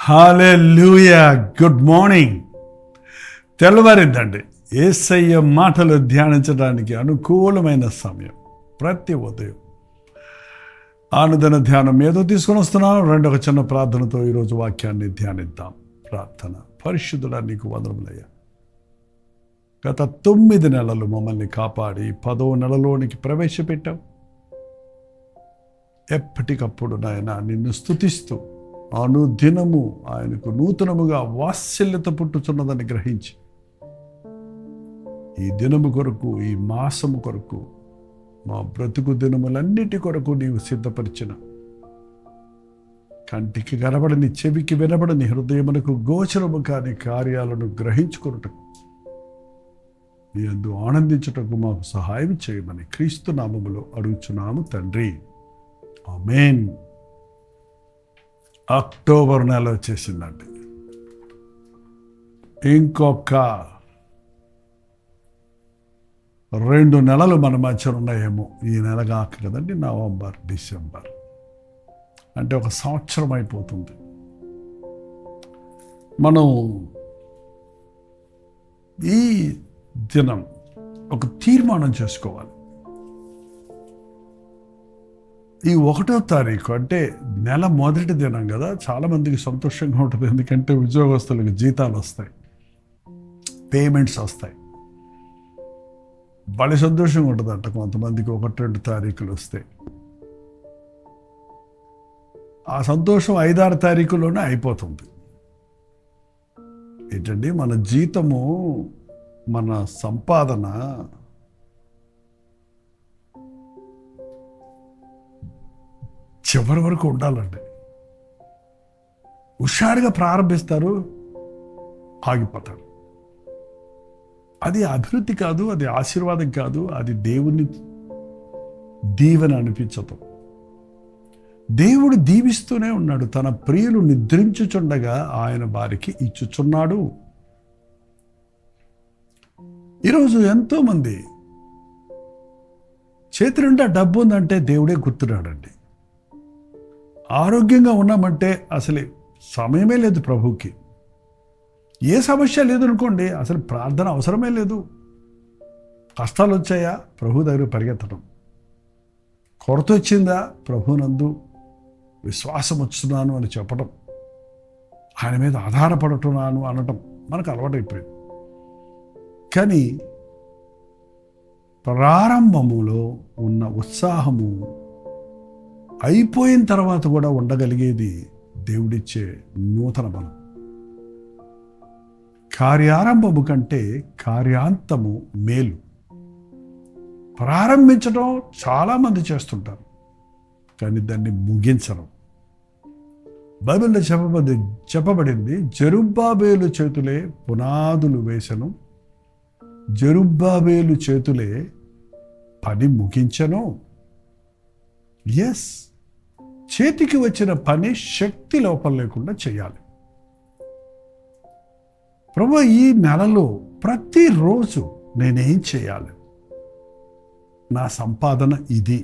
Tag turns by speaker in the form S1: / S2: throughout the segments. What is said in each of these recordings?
S1: హల్లెలూయా. Good morning. తెల్లవారిందండి. యేసయ్య మాటలు ధ్యానించడానికి అనుకూలమైన సమయం. ప్రతి ఉదయం ఆనుదిన ధ్యానం ఏదో తీసుకొని వస్తున్నాను. ఒక చిన్న ప్రార్థనతో ఈరోజు వాక్యాన్ని ధ్యానిద్దాం. ప్రార్థన. పరిశుద్ధుడా, నీకు వందనములయ్యా. గత 9 నెలలు మమ్మల్ని కాపాడి 10వ నెలలోనికి ప్రవేశపెట్టావు. ఎప్పటికప్పుడు నాయన నిన్ను స్తుతిస్తూ అనుదినము ఆయనకు నూతనముగా వాత్సల్యత పుట్టుచున్నదని గ్రహించి ఈ దినము కొరకు, ఈ మాసము కొరకు, మా బ్రతుకు దినములన్నిటి కొరకు నీవు సిద్ధపరిచిన కంటికి కనబడని, చెవికి వినబడని, హృదయమునకు గోచరము కాని కార్యాలను గ్రహించుకొనుటకు, నీ యందు ఆనందించుటకు మాకు సహాయం చేయమని క్రీస్తు నామములో అడుగుచున్నాము తండ్రి. ఆమేన్. అక్టోబర్ నెల వచ్చేసిందండి. ఇంకొక 2 నెలలు మన మధ్య ఉన్నాయేమో. ఈ నెల కాక కదండి, నవంబర్, డిసెంబర్ అంటే 1 సంవత్సరం అయిపోతుంది. మనం ఈ దినం ఒక తీర్మానం చేసుకోవాలి. ఈ 1వ తారీఖు అంటే నెల మొదటి దినం కదా, చాలామందికి సంతోషంగా ఉంటుంది. ఎందుకంటే ఉద్యోగస్తులకు జీతాలు వస్తాయి, పేమెంట్స్ వస్తాయి. భలే సంతోషంగా ఉంటుందంట. కొంతమందికి 1-2 తారీఖులు వస్తాయి. ఆ సంతోషం 5-6 తారీఖుల్లోనే అయిపోతుంది. ఏంటండి, మన జీతము, మన సంపాదన చివరి వరకు ఉండాలండి. హుషారుగా ప్రారంభిస్తారు, ఆగిపోతారు. అది అభివృద్ధి కాదు, అది ఆశీర్వాదం కాదు, అది దేవుని దీవెన అనిపించదు. దేవుడు దీవిస్తూనే ఉన్నాడు. తన ప్రియులు నిద్రించుచుండగా ఆయన వారికి ఇచ్చుచున్నాడు. ఈరోజు ఎంతోమంది చేతి నిండా డబ్బు ఉందంటే దేవుడే గుర్తున్నాడండి. ఆరోగ్యంగా ఉన్నామంటే అసలు సమయమే లేదు ప్రభువుకి. ఏ సమస్య లేదనుకోండి, అసలు ప్రార్థన అవసరమే లేదు. కష్టాలు వచ్చాయా, ప్రభు దగ్గర పరిగెత్తడం. కొరత వచ్చిందా, ప్రభునందు విశ్వాసం వచ్చుతున్నాను అని చెప్పడం, ఆయన మీద ఆధారపడుతున్నాను అనటం మనకు అలవాటైపోయింది. కానీ ప్రారంభములో ఉన్న ఉత్సాహము అయిపోయిన తర్వాత కూడా ఉండగలిగేది దేవుడిచ్చే నూతన బలం. కార్యారంభము కంటే కార్యాంతము మేలు. ప్రారంభించడం చాలామంది చేస్తుంటారు, కానీ దాన్ని ముగించడం. బైబిల్లో చెప్పబడింది, జెరుబ్బాబేలు చేతులే పునాదులు వేసెను, జెరుబ్బాబేలు చేతులే పని ముగించెను. ఎస్, చేతికి వచ్చిన పని శక్తి లోపం లేకుండా చేయాలి. ప్రభు, ఈ నెలలో ప్రతిరోజు నేనేం చేయాలి? నా సంపాదన ఇది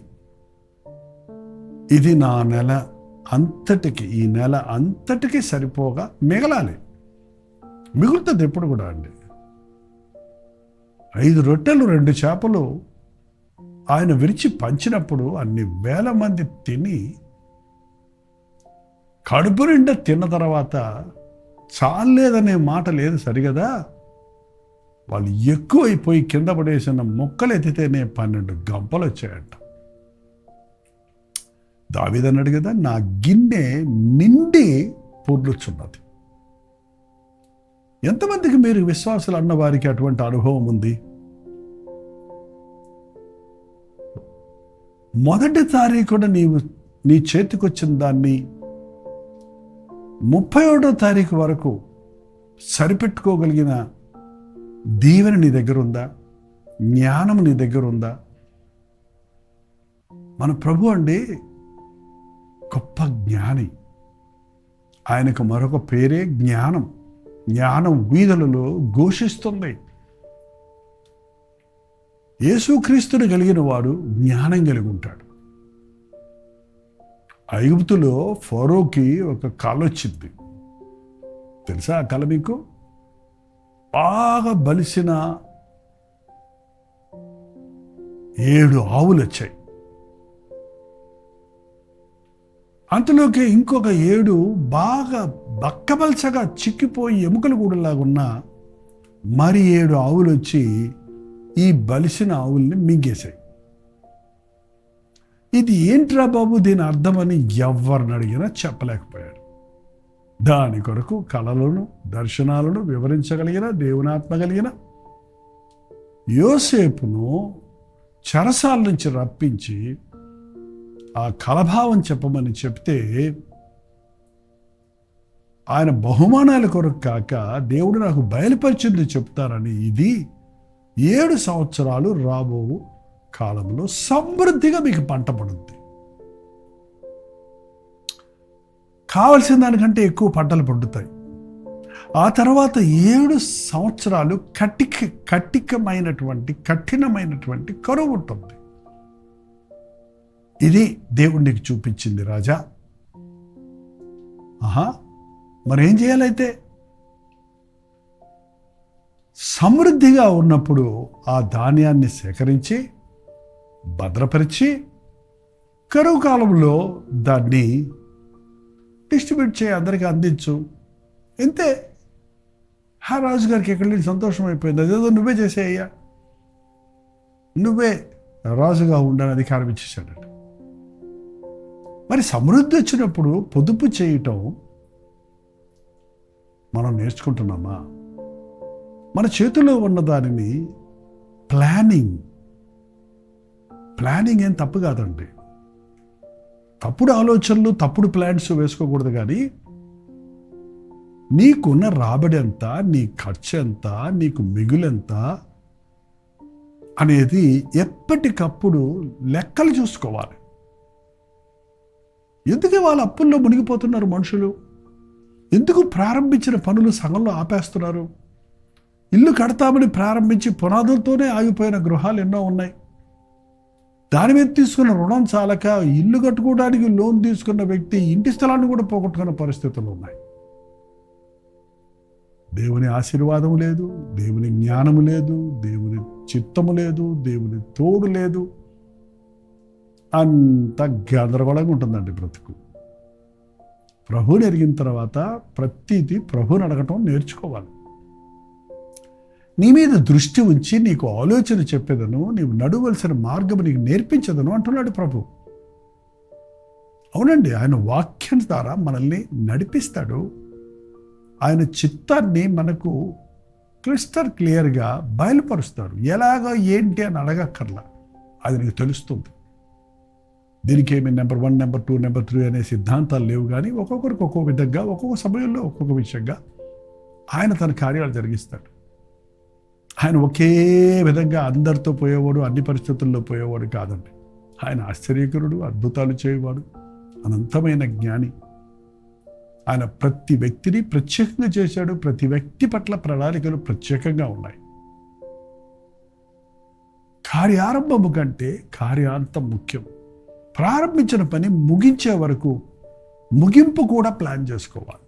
S1: నా నెల అంతటికి, ఈ నెల అంతటికి సరిపోగా మిగలాలి. మిగులుతుంది ఎప్పుడు కూడా అండి. 5 రొట్టెలు 2 చేపలు ఆయన విరిచి పంచినప్పుడు అన్ని వేల మంది తిని కడుపు నిండా తిన్న తర్వాత చాలేదనే మాట లేదు సరిగదా. వాళ్ళు ఎక్కువైపోయి కింద పడేసిన మొక్కలు ఎత్తితేనే 12 గంపలు వచ్చాయంట. దావీదన్నాడు కదా, నా గిన్నె నిండి పొర్లుచున్నది. ఎంతమందికి మీరు విశ్వాసులు అన్న వారికి అటువంటి అనుభవం ఉంది? మొదటి తారీఖున నీ చేతికొచ్చిన దాన్ని 31వ తారీఖు వరకు సరిపెట్టుకోగలిగిన దీవెన నీ దగ్గర ఉందా? జ్ఞానం నీ దగ్గర ఉందా? మన ప్రభు అండి గొప్ప జ్ఞాని. ఆయనకు మరొక పేరే జ్ఞానం. జ్ఞానం వీధులలో ఘోషిస్తుంది. యేసుక్రీస్తుని కలిగిన వాడు జ్ఞానం కలిగి ఉంటాడు. ఐగుప్తులో ఫరోకి ఒక కల వచ్చింది. తెలుసా ఆ కల మీకు? బాగా బలిసిన 7 ఆవులు వచ్చాయి. అంతలోకి ఇంకొక 7 బాగా బక్కబల్చగా చిక్కిపోయి ఎముకలు కూడలాగున్న మరి 7 ఆవులు వచ్చి ఈ బలిసిన ఆవుల్ని మింగేశాయి. ఇది ఏంట్రా బాబు, దీని అర్థమని ఎవరిని అడిగినా చెప్పలేకపోయాడు. దాని కొరకు కళలను దర్శనాలను వివరించగలిగిన దేవునాత్మ కలిగిన యోసేపును చెరసాల నుంచి రప్పించి ఆ కలభావం చెప్పమని చెప్తే ఆయన బహుమానాల కొరకు కాక దేవుడు నాకు బయలుపరిచింది చెప్తారని ఇది 7 సంవత్సరాలు రాబో కాలంలో సమృద్ధిగా మీకు పంట పడుద్ది. కావలసిన దానికంటే ఎక్కువ పంటలు పండుతాయి. ఆ తర్వాత 7 సంవత్సరాలు కఠినమైనటువంటి కరువు ఉంటుంది. ఇది దేవుడికి చూపించింది రాజా. మరేం చేయాలైతే? సమృద్ధిగా ఉన్నప్పుడు ఆ ధాన్యాన్ని సేకరించి భద్రపరిచి కరువు కాలంలో దాన్ని డిస్ట్రిబ్యూట్ చేయి, అందరికీ అందించు. ఇంతే. రాజు గారికి ఎక్కడి సంతోషం అయిపోయింది. అదేదో నువ్వే చేసేయ్యా, నువ్వే రాజుగా ఉండని అధికారం ఇచ్చేసాడట. మరి సమృద్ధి వచ్చినప్పుడు పొదుపు చేయటం మనం నేర్చుకుంటున్నామా? మన చేతిలో ఉన్న దానిని ప్లానింగ్ ఏం తప్పు కాదండి. తప్పుడు ఆలోచనలు, తప్పుడు ప్లాన్స్ వేసుకోకూడదు. కానీ నీకున్న రాబడి ఎంత, నీ ఖర్చు ఎంత, నీకు మిగులెంత అనేది ఎప్పటికప్పుడు లెక్కలు చూసుకోవాలి. ఎందుకు వాళ్ళ అప్పుల్లో మునిగిపోతున్నారు మనుషులు? ఎందుకు ప్రారంభించిన పనులు సగంలో ఆపేస్తున్నారు? ఇల్లు కడతామని ప్రారంభించి పునాదులతోనే ఆగిపోయిన గృహాలు ఎన్నో ఉన్నాయి. దాని మీద తీసుకున్న రుణం చాలక ఇల్లు కట్టుకోవడానికి లోన్ తీసుకున్న వ్యక్తి ఇంటి స్థలాన్ని కూడా పోగొట్టుకున్న పరిస్థితులు ఉన్నాయి. దేవుని ఆశీర్వాదము లేదు, దేవుని జ్ఞానము లేదు, దేవుని చిత్తము లేదు, దేవుని తోడు లేదు. అంత గందరగోళంగా ఉంటుందండి బ్రతుకు. ప్రభువుని ఎరిగిన తర్వాత ప్రతిదీ ప్రభువుని అడగటం నేర్చుకోవాలి. నీ మీద దృష్టి ఉంచి నీకు ఆలోచన చెప్పేదను, నీవు నడవలసిన మార్గం నీకు నేర్పించదను అంటున్నాడు ప్రభు. అవునండి, ఆయన వాక్యం ద్వారా మనల్ని నడిపిస్తాడు. ఆయన చిత్తాన్ని మనకు క్లియర్గా బయలుపరుస్తాడు. ఎలాగో ఏంటి అని అడగక్కర్లా, అది నీకు తెలుస్తుంది. దీనికి ఏమి నెంబర్ 1, నెంబర్ 2, నెంబర్ 3 అనే సిద్ధాంతాలు లేవు. కానీ ఒక్కొక్కరికి ఒక్కొక్క విధంగా, ఒక్కొక్క సమయంలో ఒక్కొక్క విషయంగా ఆయన తన కార్యాలు జరిగిస్తాడు. ఆయన ఒకే విధంగా అందరితో పోయేవాడు, అన్ని పరిస్థితుల్లో పోయేవాడు కాదండి. ఆయన ఆశ్చర్యకరుడు, అద్భుతాలు చేయవాడు, అనంతమైన జ్ఞాని. ఆయన ప్రతి వ్యక్తిని ప్రత్యేకంగా చేశాడు. ప్రతి వ్యక్తి పట్ల ప్రణాళికలు ప్రత్యేకంగా ఉన్నాయి. కార్యారంభము కంటే కార్యాంతం ముఖ్యం. ప్రారంభించిన పని ముగించే వరకు ముగింపు కూడా ప్లాన్ చేసుకోవాలి.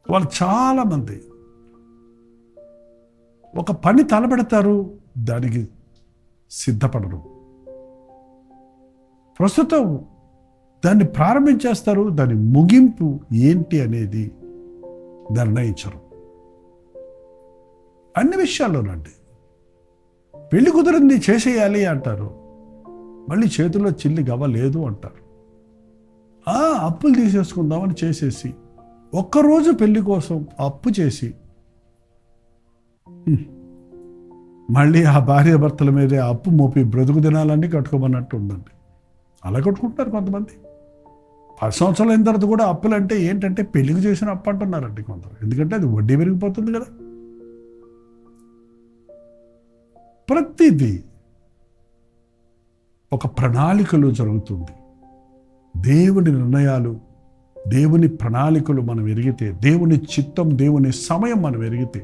S1: వాళ్ళు చాలామంది ఒక పని తలపెడతారు, దానికి సిద్ధపడరు. ప్రస్తుతం దాన్ని ప్రారంభించేస్తారు, దాని ముగింపు ఏంటి అనేది నిర్ణయించరు. అన్ని విషయాల్లోనండి. పెళ్లి కుదిరింది చేసేయాలి అంటారు, మళ్ళీ చేతుల్లో చిల్లి గవ్వలేదు అంటారు. అప్పులు తీసేసుకుందామని చేసేసి ఒక్కరోజు పెళ్లి కోసం అప్పు చేసి మళ్ళీ ఆ భార్య భర్తల మీదే అప్పు మోపి బ్రతుకు దినాలన్నీ కట్టుకోమన్నట్టు ఉందండి. అలా కట్టుకుంటున్నారు కొంతమంది. 10 సంవత్సరాలు అయిన తర్వాత కూడా అప్పులు అంటే ఏంటంటే పెళ్లికి చేసిన అప్పు అంటున్నారండి కొందరు. ఎందుకంటే అది వడ్డీ పెరిగిపోతుంది కదా. ప్రతిదీ ఒక ప్రణాళికలో జరుగుతుంది. దేవుని నిర్ణయాలు, దేవుని ప్రణాళికలు మనం ఎరిగితే, దేవుని చిత్తం, దేవుని సమయం మనం ఎరిగితే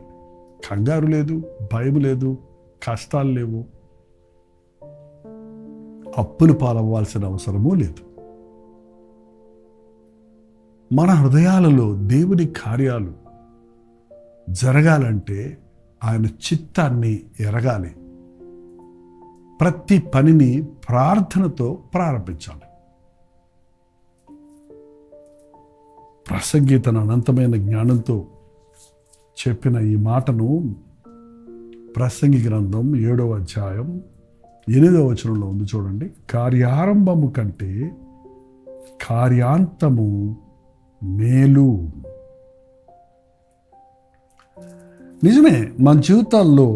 S1: కంగారు లేదు, భయం లేదు, కష్టాలు లేవు, అప్పులు పాలవ్వాల్సిన అవసరమూ లేదు. మన హృదయాలలో దేవుని కార్యాలు జరగాలంటే ఆయన చిత్తాన్ని ఎరగాలి. ప్రతి పనిని ప్రార్థనతో ప్రారంభించాలి. ప్రసంగి తన అనంతమైన జ్ఞానంతో చెప్పిన ఈ మాటను ప్రసంగి గ్రంథం 7వ అధ్యాయం 8వ వచనంలో ఉంది చూడండి. కార్యారంభము కంటే కార్యాంతము మేలు. నిజమే, మన జీవితాల్లో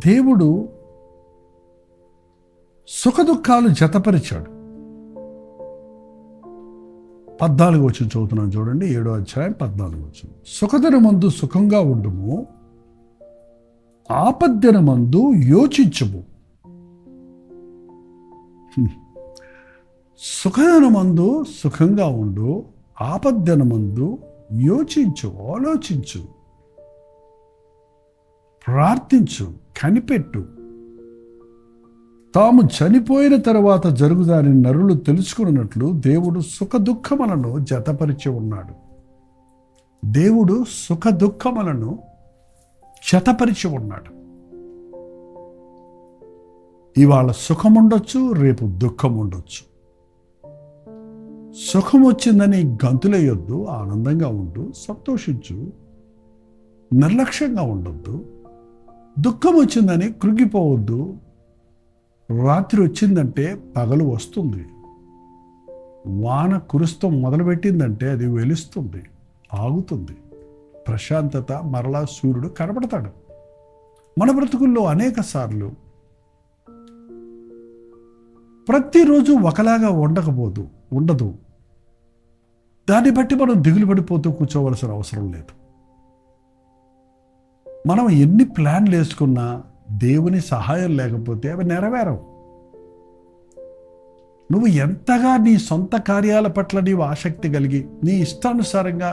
S1: దేవుడు సుఖదుఖాలు జతపరిచాడు. 14వ వచనం చదువుతున్నాను చూడండి, 7వ అధ్యాయం 14వ వచనం. సుఖదినమందు సుఖంగా ఉండుము, ఆపద్దినమందు యోచించుము. సుఖదినమందు సుఖంగా ఉండు, ఆపద్దినమందు యోచించు, ఆలోచించు, ప్రార్థించు, కనిపెట్టు. తాము చనిపోయిన తర్వాత జరుగుదాని నరులు తెలుసుకున్నట్లు దేవుడు సుఖ దుఃఖములను జతపరిచి ఉన్నాడు. దేవుడు సుఖ దుఃఖములను జతపరిచి ఉన్నాడు. ఇవాళ సుఖం ఉండొచ్చు, రేపు దుఃఖం ఉండొచ్చు. సుఖం వచ్చిందని గంతులేయొద్దు, ఆనందంగా ఉండు, సంతోషించు, నిర్లక్ష్యంగా ఉండొద్దు. దుఃఖం వచ్చిందని కృంగిపోవద్దు. రాత్రి వచ్చిందంటే పగలు వస్తుంది. వాన కురుస్తాం మొదలుపెట్టిందంటే అది వెలుస్తుంది, ఆగుతుంది. ప్రశాంతత, మరలా సూర్యుడు కనబడతాడు. మన బ్రతుకుల్లో అనేక సార్లు ప్రతిరోజు ఒకలాగా ఉండదు. దాన్ని బట్టి మనం దిగులు పడిపోతూ కూర్చోవలసిన అవసరం లేదు. మనం ఎన్ని ప్లాన్లు వేసుకున్నా దేవుని సహాయం లేకపోతే అవి నెరవేరవు. నువ్వు ఎంతగా నీ సొంత కార్యాల పట్ల నీవు ఆసక్తి కలిగి నీ ఇష్టానుసారంగా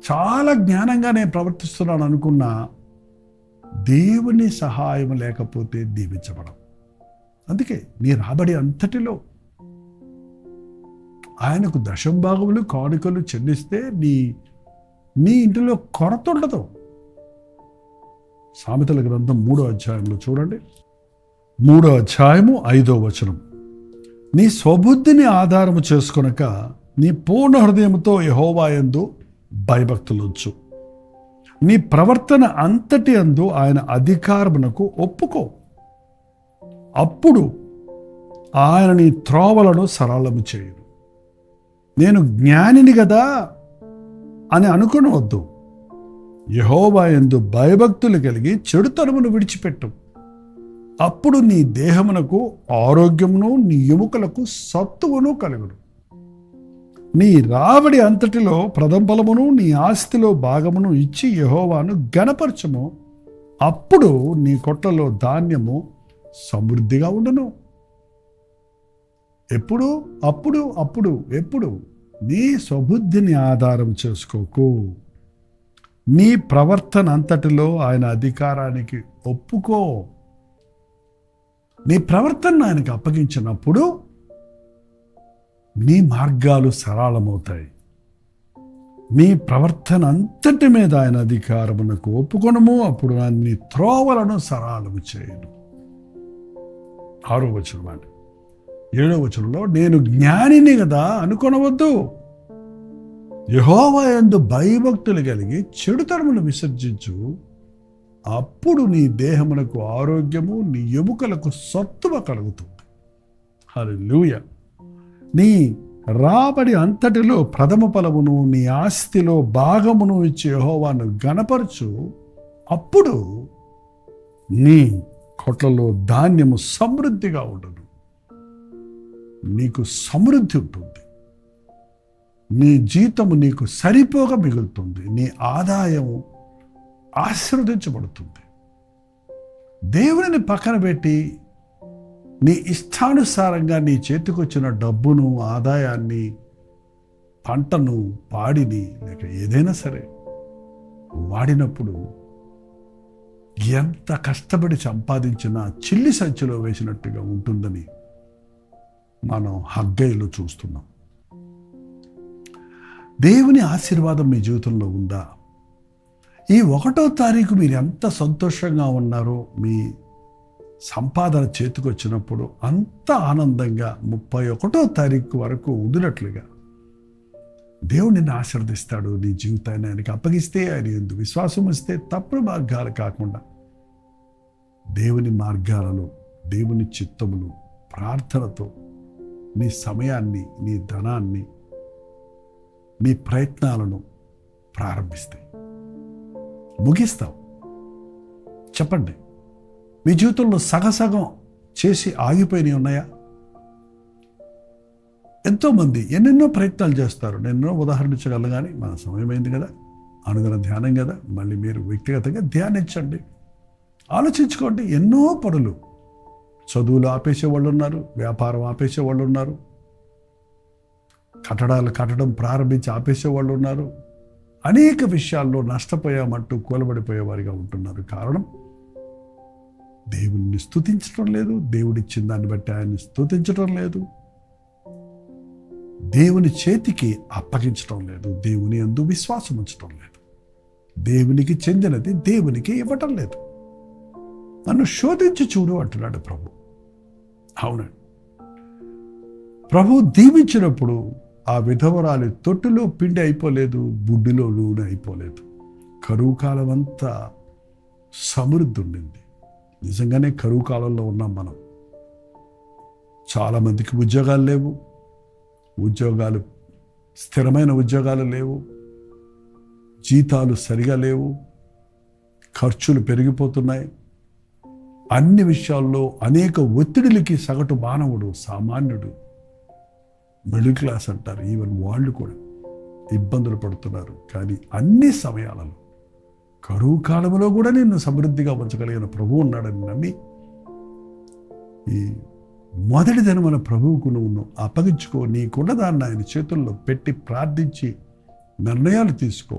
S1: చాలా జ్ఞానంగా నేను ప్రవర్తిస్తున్నాను అనుకున్నా దేవుని సహాయం లేకపోతే దీవించబడం. అందుకే నీ రాబడి అంతటిలో ఆయనకు దశంభాగములు కానుకలు చెల్లిస్తే నీ ఇంటిలో కొరత ఉండదు. సామెతల గ్రంథం 3వ అధ్యాయంలో చూడండి, 3వ అధ్యాయము 5వ వచనం. నీ స్వబుద్ధిని ఆధారము చేసుకొనక నీ పూర్ణ హృదయముతో యెహోవా యందు భయభక్తులుంచు. నీ ప్రవర్తన అంతటి యందు ఆయన అధికారమునకు ఒప్పుకో. అప్పుడు ఆయన నీ త్రోవలను సరళము చేయును. నేను జ్ఞానిని కదా అని అనుకొనవద్దు. యెహోవా యందు భయభక్తులు కలిగి చెడుతనమును విడిచిపెట్టు. అప్పుడు నీ దేహమునకు ఆరోగ్యమును, నీ ఎముకలకు సత్తువును కలుగును. నీ రాబడి అంతటిలో ప్రథమఫలమును, నీ ఆస్తిలో భాగమును ఇచ్చి యెహోవాను ఘనపరచుము. అప్పుడు నీ కొట్లలో ధాన్యము సమృద్ధిగా ఉండును. ఎప్పుడు నీ స్వబుద్ధిని ఆధారం చేసుకోకు. నీ ప్రవర్తన అంతటిలో ఆయన అధికారానికి ఒప్పుకో. నీ ప్రవర్తన ఆయనకు అప్పగించినప్పుడు నీ మార్గాలు సరళమవుతాయి. నీ ప్రవర్తన అంతటి మీద ఆయన అధికారమునకు ఒప్పుకొనము. అప్పుడు నీ త్రోవలను సరళము చేయను. 6వ వచనం అండి. 7వ వచనంలో నేను జ్ఞానిని కదా అనుకొనవద్దు. యెహోవా యందు భయభక్తులు కలిగి చెడుతనమును విసర్జించు. అప్పుడు నీ దేహమునకు ఆరోగ్యము, నీ ఎముకలకు సత్తువ కలుగుతుంది. హల్లెలూయా. నీ రాబడి అంతటిలో ప్రథమ ఫలమును, నీ ఆస్తిలో భాగమును ఇచ్చి యెహోవాను ఘనపరచు. అప్పుడు నీ కొట్లలో ధాన్యము సమృద్ధిగా ఉండదు. నీకు సమృద్ధి ఉంటుంది. నీ జీతము నీకు సరిపోగా మిగులుతుంది. నీ ఆదాయము ఆశీర్వదించబడుతుంది. దేవుని పక్కన పెట్టి నీ ఇష్టానుసారంగా నీ చేతికొచ్చిన డబ్బును, ఆదాయాన్ని, పంటను, పాడిని లేక ఏదైనా సరే వాడినప్పుడు ఎంత కష్టపడి సంపాదించినా చిల్లి సంచిలో వేసినట్టుగా ఉంటుందని మనం హగ్గయిలో చూస్తున్నాం. దేవుని ఆశీర్వాదం మీ జీవితంలో ఉందా? ఈ 1వ తారీఖు మీరు ఎంత సంతోషంగా ఉన్నారో, మీ సంపాదన చేతికొచ్చినప్పుడు అంత ఆనందంగా 31వ తారీఖు వరకు ఉండినట్లుగా దేవుడు నిన్ను ఆశీర్వదిస్తాడు. నీ జీవితాన్ని ఆయనకి అప్పగిస్తే, ఆయన యందు విశ్వాసం ఇస్తే, తప్పుడు మార్గాలు కాకుండా దేవుని మార్గాలలో, దేవుని చిత్తములు, ప్రార్థనతో నీ సమయాన్ని, నీ ధనాన్ని, నీ ప్రయత్నాలను ప్రారంభిస్తాయి, ముగిస్తావు. చెప్పండి, మీ జీవితంలో సగసగం చేసి ఆగిపోయినవి ఉన్నాయా? ఎంతోమంది ఎన్నెన్నో ప్రయత్నాలు చేస్తారు. నేను ఉదాహరించగలను, కానీ మన సమయమైంది కదా, అనుదిన ధ్యానం కదా. మళ్ళీ మీరు వ్యక్తిగతంగా ధ్యానించండి, ఆలోచించుకోండి. ఎన్నో పనులు, చదువులు ఆపేసేవాళ్ళు ఉన్నారు, వ్యాపారం ఆపేసేవాళ్ళు ఉన్నారు, కట్టడాలు కట్టడం ప్రారంభించి ఆపేసేవాళ్ళు ఉన్నారు. అనేక విషయాల్లో నష్టపోయామంటూ కూలబడిపోయేవారిగా ఉంటున్నారు. కారణం, దేవుణ్ణి స్తుతించడం లేదు, దేవుడిచ్చిన దాన్ని బట్టి ఆయన్ని స్తుతించడం లేదు, దేవుని చేతికి అప్పగించడం లేదు, దేవుని యందు విశ్వాసం ఉంచడం లేదు, దేవునికి చెందినది దేవునికి ఇవ్వటం లేదు. నన్ను శోధించి చూడు అంటున్నాడు ప్రభు. అవునండి, ప్రభు దీవించినప్పుడు ఆ విధవరాలి తొట్టులో పిండి అయిపోలేదు, బుడ్డిలో నూనె అయిపోలేదు. కరువు కాలం అంతా సమృద్ధి ఉండింది. నిజంగానే కరువు కాలంలో ఉన్నాం మనం. చాలామందికి ఉద్యోగాలు లేవు, స్థిరమైన ఉద్యోగాలు లేవు, జీతాలు సరిగా లేవు, ఖర్చులు పెరిగిపోతున్నాయి. అన్ని విషయాల్లో అనేక ఒత్తిడిలకి సగటు మానవుడు, సామాన్యుడు, మిడిల్ క్లాస్ అంటారు, ఈవెన్ వాళ్ళు కూడా ఇబ్బందులు పడుతున్నారు. కానీ అన్ని సమయాలలో, కరువు కాలంలో కూడా నిన్ను సమృద్ధిగా ఉంచగలిగిన ప్రభువు ఉన్నాడని నమ్మి ఈ మొదటి దినమున ప్రభువుకు నువ్వు అప్పగించుకో. నీకున్న దాన్ని ఆయన చేతుల్లో పెట్టి ప్రార్థించి నిర్ణయాలు తీసుకో.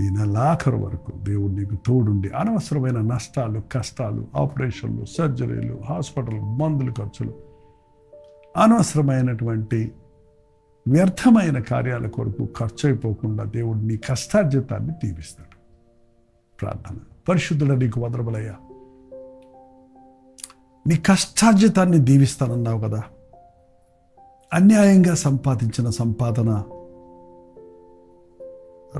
S1: ఈ నెలాఖరు వరకు దేవుడు నీకు తోడుండి అనవసరమైన నష్టాలు, కష్టాలు, ఆపరేషన్లు, సర్జరీలు, హాస్పిటల్ మందుల ఖర్చులు, అనవసరమైనటువంటి వ్యర్థమైన కార్యాల కొరకు ఖర్చు అయిపోకుండా దేవుడు నీ కష్టార్జితాన్ని దీవిస్తాడు. ప్రార్థన. పరిశుద్ధుడ నీకు వందనములయ్యా, నీ కష్టార్జితాన్ని దీవిస్తానన్నావు కదా. అన్యాయంగా సంపాదించిన సంపాదన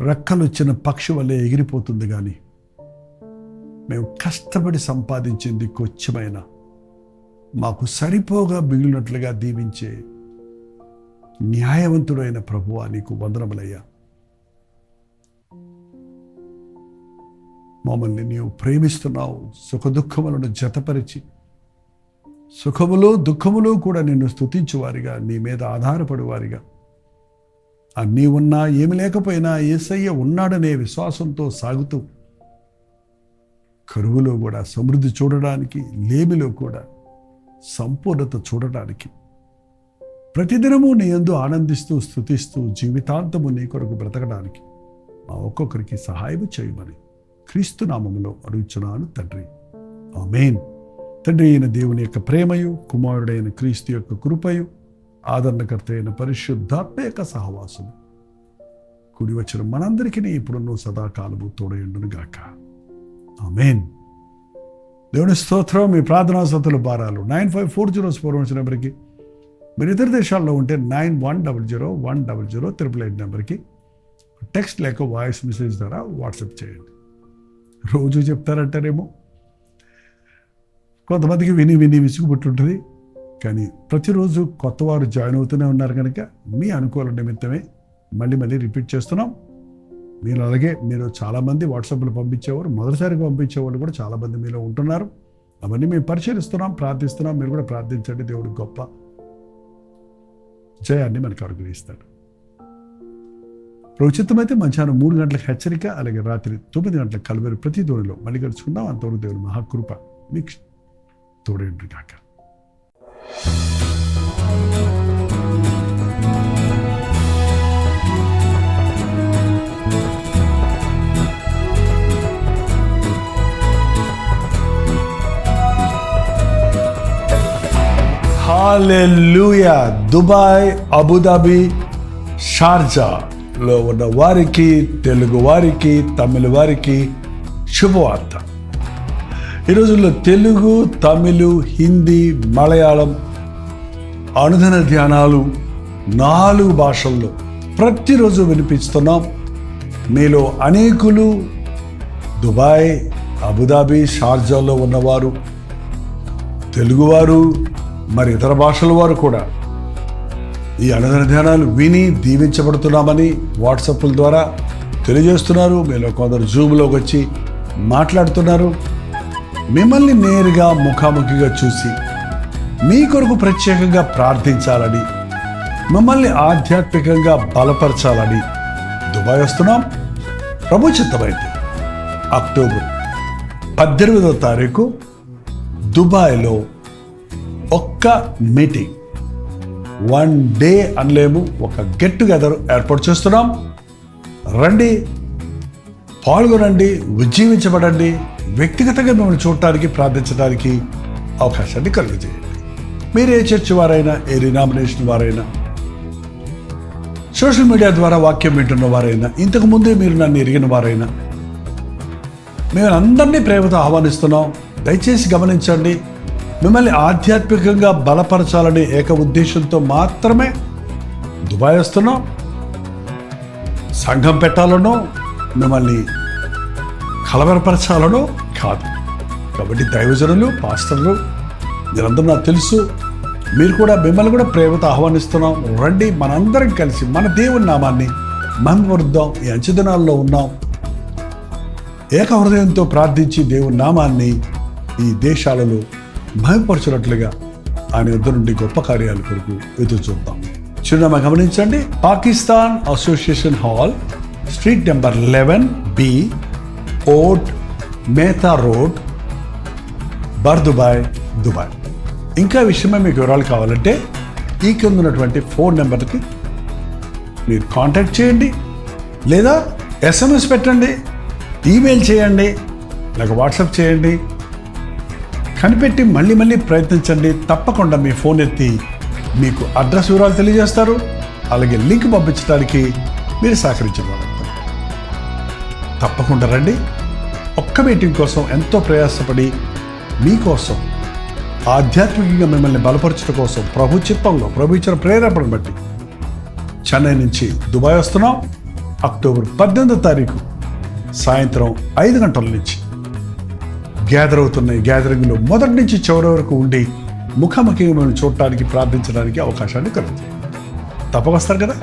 S1: రెక్కలు వచ్చిన పక్షి వల్లే ఎగిరిపోతుంది, కానీ మేము కష్టపడి సంపాదించింది కొంచెమైనా మాకు సరిపోగా మిగిలినట్లుగా దీవించే న్యాయవంతుడైన ప్రభువా నీకు వందనములయ్యా. మమ్మల్ని నీవు ప్రేమిస్తున్నావు. సుఖదుఖములను జతపరిచి, సుఖములో దుఃఖములో కూడా నిన్ను స్తుతించువారిగా, నీ మీద ఆధారపడేవారిగా, అన్నీ ఉన్నా ఏమి లేకపోయినా యేసయ్య ఉన్నాడనే విశ్వాసంతో సాగుతూ, కరువులో కూడా సమృద్ధి చూడడానికి, లేమిలో కూడా సంపూర్ణత చూడడానికి, ప్రతిదినము నీ యందు ఆనందిస్తూ స్తుతిస్తూ జీవితాంతము నీ కొరకు బ్రతకడానికి మా ఒక్కొక్కరికి సహాయం చేయమని క్రీస్తు నామములో అడుగుచున్నాను తండ్రి. ఆమేన్. తండ్రి అయిన దేవుని యొక్క ప్రేమయు, కుమారుడైన క్రీస్తు యొక్క కృపయు, ఆదరణకర్త అయిన పరిశుద్ధాత్మ యొక్క సహవాసము కూడి వచ్చిన మనందరికీ ఇప్పుడున్న సదాకాలము తోడయుండును గాక. ఆమేన్. దేవుని స్తోత్రం. మీ ప్రార్థనా సతుల భారాలు 954041 నెంబర్కి, మీరు ఇతర దేశాల్లో ఉంటే 91001008 నెంబర్కి టెక్స్ట్ లేక వాయిస్ మెసేజ్ ద్వారా వాట్సాప్ చేయండి. రోజు చెప్తారంటారేమో, కొంతమందికి విని విని విసుగుపుట్టుంటుంది. కానీ ప్రతిరోజు కొత్త వారు జాయిన్ అవుతూనే ఉన్నారు కనుక మీ అనుకూల నిమిత్తమే మళ్ళీ మళ్ళీ రిపీట్ చేస్తున్నాం. మీరు అలాగే మీరు చాలామంది వాట్సాప్లో పంపించేవారు, మొదటిసారిగా పంపించేవాళ్ళు కూడా చాలామంది మీలో ఉంటున్నారు. అవన్నీ మేము పరిశీలిస్తున్నాం, ప్రార్థిస్తున్నాం. మీరు కూడా ప్రార్థించండి. దేవుడు గొప్ప జయాన్ని మనకు అనుగ్రహిస్తాడు. ప్రౌచితమైతే మధ్యాహ్నం 3 గంటలకు హెచ్చరిక, అలాగే రాత్రి 9 గంటలకు కలువరి ప్రతి దూరంలో మళ్ళీ కలుసుకుందాం. అంతవరకు దేవుని మహాకృప మీకు తోడేంటి కాక. హల్లెలూయా. దుబాయ్, అబుదాబి, షార్జాలో ఉన్న వారికి, తెలుగు వారికి, తమిళ వారికి శుభవార్త. ఈ రోజుల్లో తెలుగు, తమిళ్, హిందీ, మలయాళం అనుదిన ధ్యానాలు 4 భాషల్లో ప్రతిరోజు వినిపిస్తున్నాం. మీలో అనేకులు దుబాయ్, అబుదాబి, షార్జాలో ఉన్నవారు, తెలుగువారు, మరి ఇతర భాషల వారు కూడా ఈ అనుదిన ధ్యానాలు విని దీవించబడుతున్నామని వాట్సాప్ల ద్వారా తెలియజేస్తున్నారు. మీలో కొందరు జూమ్లోకి వచ్చి మాట్లాడుతున్నారు. మిమ్మల్ని నేరుగా ముఖాముఖిగా చూసి మీ కొరకు ప్రత్యేకంగా ప్రార్థించాలని, మిమ్మల్ని ఆధ్యాత్మికంగా బలపరచాలని దుబాయ్ వస్తున్నాం. ప్రభు చిత్తమైతే అక్టోబర్ 18వ తారీఖు దుబాయ్లో ఒక్క మీటింగ్, 1 డే అనలేము, ఒక గెట్ టుగెదర్ ఏర్పాటు చేస్తున్నాం. రండి, పాల్గొనండి, ఉజ్జీవించబడండి. వ్యక్తిగతంగా మిమ్మల్ని చూడటానికి, ప్రార్థించడానికి అవకాశాన్ని కలుగజేయండి. మీరు ఏ చర్చి వారైనా, ఏ డినామినేషన్ వారైనా, సోషల్ మీడియా ద్వారా వాక్యం వింటున్న వారైనా, ఇంతకు ముందే మీరు నన్ను ఎరిగిన వారైనా, మేము అందరినీ ప్రేమతో ఆహ్వానిస్తున్నాం. దయచేసి గమనించండి, మిమ్మల్ని ఆధ్యాత్మికంగా బలపరచాలనే ఏక ఉద్దేశంతో మాత్రమే దుబాయ్ వస్తున్నాం. సంఘం పెట్టాలనో, మిమ్మల్ని కలవరపరచాలనో కాదు. కాబట్టి దైవజనులు, పాస్టర్లు మీరందరూ నాకు తెలుసు. మీరు కూడా, మిమ్మల్ని కూడా ప్రేమతో ఆహ్వానిస్తున్నాం. రండి, మనందరం కలిసి మన దేవుని నామాన్ని మహిమపరుద్దాం. ఈ అంచెదినాల్లో ఉన్నాం. ఏక హృదయంతో ప్రార్థించి దేవుని నామాన్ని ఈ దేశాలలో మహిమపరచినట్లుగా ఆయన యుద్ధ నుండి గొప్ప కార్యాల కొరకు ఎదురు చూద్దాం. చిరునామా గమనించండి. Pakistan association hall, street number 11B, Oud Metha road, Bur Dubai, Dubai. ఇంకా విషయమే మీకు వివరాలు కావాలంటే ఈ కింద ఉన్నటువంటి ఫోన్ నెంబర్కి మీరు కాంటాక్ట్ చేయండి, లేదా SMS పెట్టండి, ఈమెయిల్ చేయండి, లేక వాట్సాప్ చేయండి. కనిపెట్టి మళ్ళీ ప్రయత్నించండి. తప్పకుండా మీ ఫోన్ ఎత్తి మీకు అడ్రస్ వివరాలు తెలియజేస్తారు. అలాగే లింక్ పంపించడానికి మీరు సహకరించబడతారు. తప్పకుండా రండి. ఒక్క మీటింగ్ కోసం ఎంతో ప్రయాసపడి మీకోసం ఆధ్యాత్మికంగా మిమ్మల్ని బలపరచడం కోసం ప్రభు చిత్తంలో, ప్రభు ఇచ్చిన ప్రేరేపణ బట్టి చెన్నై నుంచి దుబాయ్ వస్తున్నాం. అక్టోబర్ 18వ తారీఖు సాయంత్రం 5 గంటల నుంచి గ్యాదర్ అవుతున్న ఈ గ్యాదరింగ్లో మొదటి నుంచి చివరి వరకు ఉండి ముఖాముఖిగా మిమ్మల్ని చూడటానికి, ప్రార్థించడానికి అవకాశాన్ని కలుగుతుంది. తప్పకొస్తారు కదా.